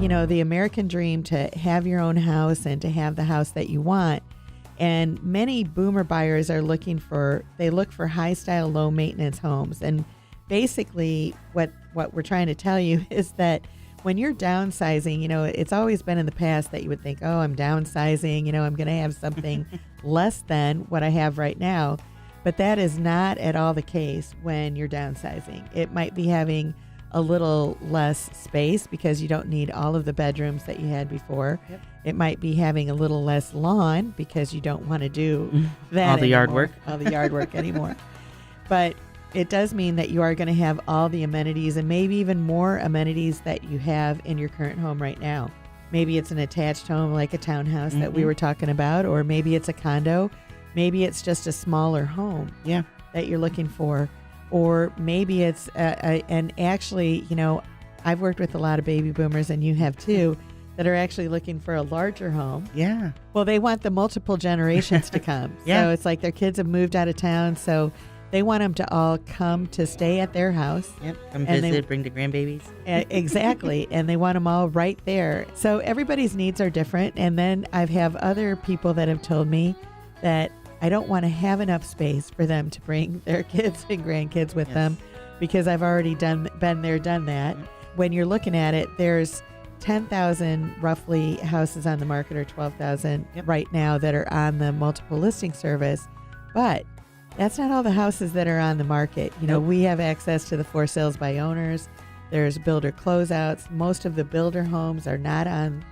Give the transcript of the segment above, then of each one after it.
the American dream to have your own house and to have the house that you want. And many boomer buyers look for high style, low maintenance homes. And basically what we're trying to tell you is that when you're downsizing, it's always been in the past that you would think, oh, I'm downsizing, I'm going to have something less than what I have right now. But that is not at all the case when you're downsizing. It might be having a little less space because you don't need all of the bedrooms that you had before. Yep. It might be having a little less lawn because you don't want to do that all the yard anymore, work. all the yard work anymore. But it does mean that you are going to have all the amenities and maybe even more amenities that you have in your current home right now. Maybe it's an attached home like a townhouse that we were talking about, or maybe it's a condo. Maybe it's just a smaller home that you're looking for. Or maybe it's, and actually, I've worked with a lot of baby boomers, and you have too, that are actually looking for a larger home. Yeah. Well, they want the multiple generations to come. Yeah. So it's like their kids have moved out of town, so they want them to all come to stay at their house. Yep. Come And visit, bring the grandbabies. Exactly. And they want them all right there. So everybody's needs are different. And then I have other people that have told me that I don't want to have enough space for them to bring their kids and grandkids with them because I've already been there, done that. When you're looking at it, there's 10,000 roughly houses on the market, or 12,000 right now, that are on the multiple listing service. But that's not all the houses that are on the market. We have access to the for sales by owners. There's builder closeouts. Most of the builder homes are not on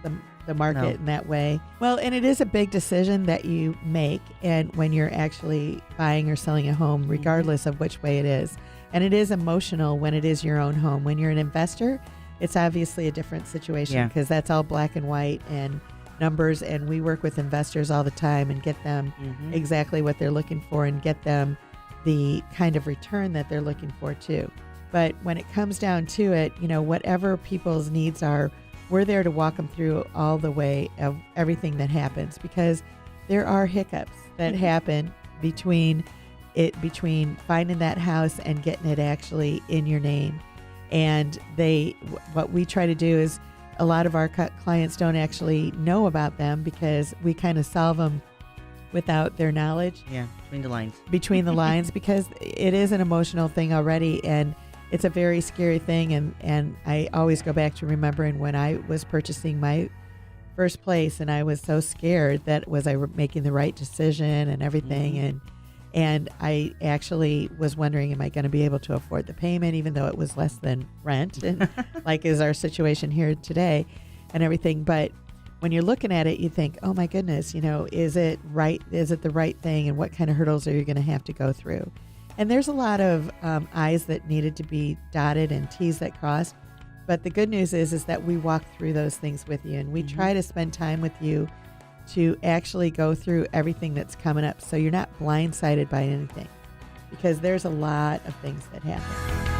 the market in that way. Well, and it is a big decision that you make, and when you're actually buying or selling a home, regardless of which way it is. And it is emotional when it is your own home. When you're an investor, it's obviously a different situation because that's all black and white and numbers, and we work with investors all the time and get them exactly what they're looking for and get them the kind of return that they're looking for too. But when it comes down to it, whatever people's needs are, we're there to walk them through all the way of everything that happens, because there are hiccups that happen between finding that house and getting it actually in your name. And what we try to do is, a lot of our clients don't actually know about them because we kind of solve them without their knowledge. Yeah, between the lines, because it is an emotional thing already, and it's a very scary thing. And I always go back to remembering when I was purchasing my first place, and I was so scared that was I making the right decision and everything. And I actually was wondering, am I going to be able to afford the payment, even though it was less than rent, and like is our situation here today and everything. But when you're looking at it, you think, oh my goodness, is it right? Is it the right thing? And what kind of hurdles are you going to have to go through? And there's a lot of I's that needed to be dotted and T's that crossed. But the good news is that we walk through those things with you, and we try to spend time with you to actually go through everything that's coming up, so you're not blindsided by anything, because there's a lot of things that happen.